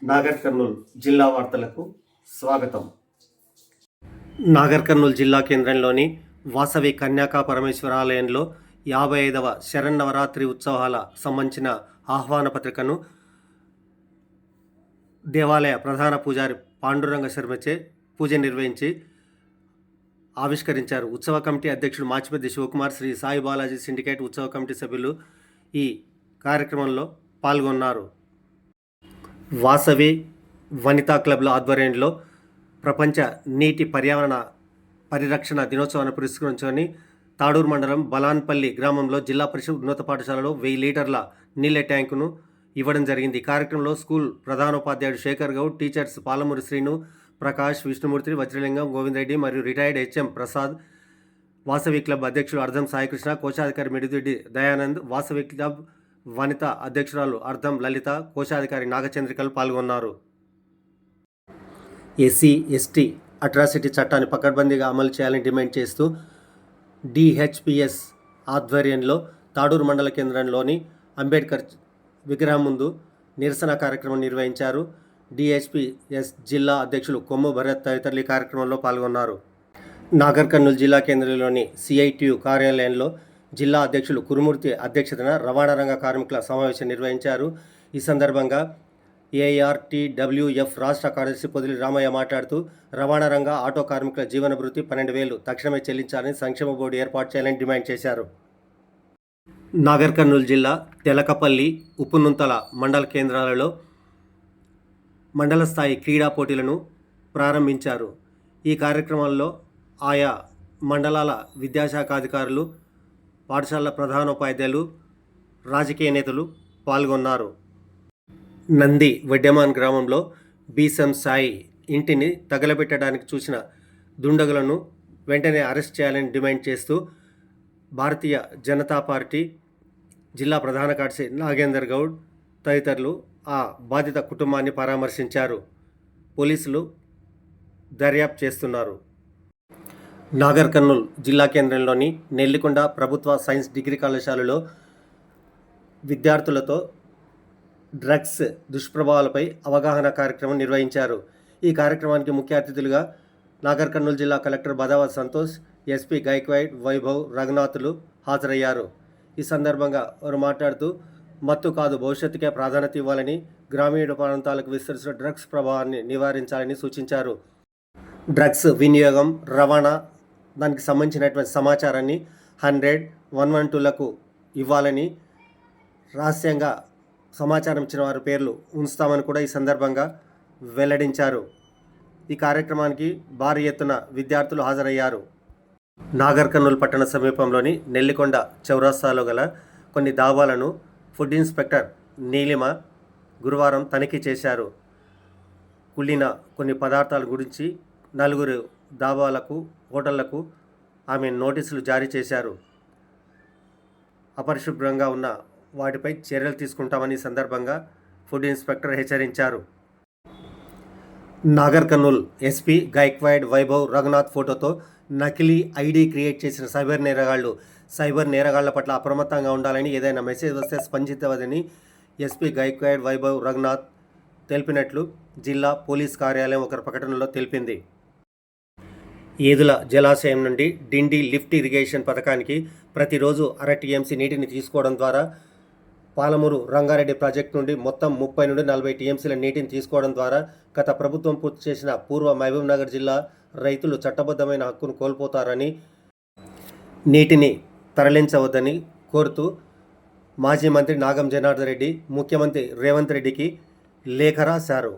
నాగర్ కర్నూల్ జిల్లా వార్తలకు స్వాగతం. నాగర్ కర్నూల్ జిల్లా కేంద్రంలోని వాసవి కన్యాకా పరమేశ్వర ఆలయంలో 55వ శరన్నవరాత్రి ఉత్సవాల సంబంధించిన ఆహ్వాన పత్రికను దేవాలయ ప్రధాన పూజారి పాండురంగ శర్మచే పూజ నిర్వహించి ఆవిష్కరించారు. ఉత్సవ కమిటీ అధ్యక్షుడు మాచిపెద్ది శివకుమార్, శ్రీ సాయి బాలాజీ సిండికేట్ ఉత్సవ కమిటీ సభ్యులు ఈ కార్యక్రమంలో పాల్గొన్నారు. వాసవి వనితా క్లబ్ల ఆధ్వర్యంలో ప్రపంచ నీటి పర్యావరణ పరిరక్షణ దినోత్సవాన్ని పురస్కరించుకొని తాడూరు మండలం బలాన్పల్లి గ్రామంలో జిల్లా పరిషత్ ఉన్నత పాఠశాలలో 1000 లీటర్ల నీళ్ల ట్యాంకును ఇవ్వడం జరిగింది. ఈ కార్యక్రమంలో స్కూల్ ప్రధానోపాధ్యాయుడు శేఖర్ గౌడ్, టీచర్స్ పాలమూరి శ్రీను, ప్రకాష్, విష్ణుమూర్తి, వజ్రలింగం, గోవిందరెడ్డి మరియు retired HM Prasad, Vasavi club అధ్యక్షుడు అర్ధం సాయికృష్ణ, కోశాధికారి మిడిదిడ్డి దయానంద్, వాసవి క్లబ్ వనిత అధ్యక్షురాలు అర్ధం లలిత, కోశాధికారి నాగచంద్రికలు పాల్గొన్నారు. ఎస్సీ ఎస్టీ అట్రాసిటీ చట్టాన్ని పకడ్బందీగా అమలు చేయాలని డిమాండ్ చేస్తూ డిహెచ్పిఎస్ ఆధ్వర్యంలో తాడూరు మండల కేంద్రంలోని అంబేద్కర్ విగ్రహం ముందు నిరసన కార్యక్రమం నిర్వహించారు. డిహెచ్పిఎస్ జిల్లా అధ్యక్షులు కొమ్ము భరత్ తదితరులు ఈ కార్యక్రమంలో పాల్గొన్నారు. నాగర్ కర్నూల్ జిల్లా కేంద్రంలోని సిఐటియు కార్యాలయంలో జిల్లా అధ్యక్షులు కురుమూర్తి అధ్యక్షతన రవాణా రంగ కార్మికుల సమావేశం నిర్వహించారు. ఈ సందర్భంగా ఏఆర్టీడబ్ల్యూఎఫ్ రాష్ట్ర కార్యదర్శి పొదిలి రామయ్య మాట్లాడుతూ రవాణా రంగ ఆటో కార్మికుల జీవన భృతి 12,000 తక్షణమే చెల్లించాలని సంక్షేమ బోర్డు ఏర్పాటు చేయాలని డిమాండ్ చేశారు. నాగర్ కర్నూలు జిల్లా తెలకపల్లి, ఉప్పునుంతల మండల కేంద్రాలలో మండల స్థాయి క్రీడా పోటీలను ప్రారంభించారు. ఈ కార్యక్రమంలో ఆయా మండలాల విద్యాశాఖ అధికారులు, పాఠశాలల ప్రధానోపాధ్యాయులు, రాజకీయ నేతలు పాల్గొన్నారు. నంది వడ్డెమాన్ గ్రామంలో బీసం సాయి ఇంటిని తగలబెట్టడానికి చూసిన దుండగులను వెంటనే అరెస్ట్ చేయాలని డిమాండ్ చేస్తూ భారతీయ జనతా పార్టీ జిల్లా ప్రధాన కార్యదర్శి నాగేందర్ గౌడ్ తదితరులు ఆ బాధిత కుటుంబాన్ని పరామర్శించారు. పోలీసులు దర్యాప్తు చేస్తున్నారు. నాగర్ కర్నూల్ జిల్లా కేంద్రంలోని నెల్లికొండ ప్రభుత్వ సైన్స్ డిగ్రీ కళాశాలలో విద్యార్థులతో డ్రగ్స్ దుష్ప్రభావాలపై అవగాహన కార్యక్రమం నిర్వహించారు. ఈ కార్యక్రమానికి ముఖ్య అతిథులుగా నాగర్ కర్నూల్ జిల్లా కలెక్టర్ బదావత్ సంతోష్, ఎస్పీ గైక్వాడ్ వైభవ్ రఘునాథులు హాజరయ్యారు. ఈ సందర్భంగా వారు మాట్లాడుతూ మత్తు కాదు భవిష్యత్తుకే ప్రాధాన్యత ఇవ్వాలని, గ్రామీణ ప్రాంతాలకు విస్తరిస్తున్న డ్రగ్స్ ప్రభావాన్ని నివారించాలని సూచించారు. డ్రగ్స్ వినియోగం, రవాణా, దానికి సంబంధించినటువంటి సమాచారాన్ని 100, 112లకు ఇవ్వాలని, రహస్యంగా సమాచారం ఇచ్చిన వారి పేర్లు ఉంచుతామని కూడా ఈ సందర్భంగా వెల్లడించారు. ఈ కార్యక్రమానికి భారీ ఎత్తున విద్యార్థులు హాజరయ్యారు. నాగర్ కర్నూల్ పట్టణ సమీపంలోని నెల్లికొండ చౌరస్తాలో గల కొన్ని దాబాలను ఫుడ్ ఇన్స్పెక్టర్ నీలిమ గురువారం తనిఖీ చేశారు. కుళ్ళిన కొన్ని పదార్థాల గురించి 4 దాబాలకు, హోటళ్లకు ఆమె నోటీసులు జారీ చేశారు. అపరిశుభ్రంగా ఉన్న వాటిపై చర్యలు తీసుకుంటామని సందర్భంగా ఫుడ్ ఇన్స్పెక్టర్ హెచ్చరించారు. నాగర్ కర్నూల్ ఎస్పీ గైక్వాడ్ వైభవ్ రఘునాథ్ ఫోటోతో నకిలీ ఐడి క్రియేట్ చేసిన సైబర్ నేరగాళ్ల పట్ల అప్రమత్తంగా ఉండాలని, ఏదైనా మెసేజ్ వస్తే స్పందించవద్దని ఎస్పీ గైక్వాడ్ వైభవ్ రఘునాథ్ తెలిపినట్లు జిల్లా పోలీస్ కార్యాలయం ఒక ప్రకటనలో తెలిపింది. ఏదుల జలాశయం నుండి డిండి లిఫ్ట్ ఇరిగేషన్ పథకానికి ప్రతిరోజు 1/2 టీఎంసీ నీటిని తీసుకోవడం ద్వారా, పాలమూరు రంగారెడ్డి ప్రాజెక్టు నుండి మొత్తం 30 నుండి 40 టీఎంసీల నీటిని తీసుకోవడం ద్వారా గత ప్రభుత్వం పూర్తి చేసిన పూర్వ మహబూబ్నగర్ జిల్లా రైతులు చట్టబద్ధమైన హక్కును కోల్పోతారని, నీటిని తరలించవద్దని కోరుతూ మాజీ మంత్రి నాగం జనార్దన్ రెడ్డి ముఖ్యమంత్రి రేవంత్ రెడ్డికి లేఖ రాశారు.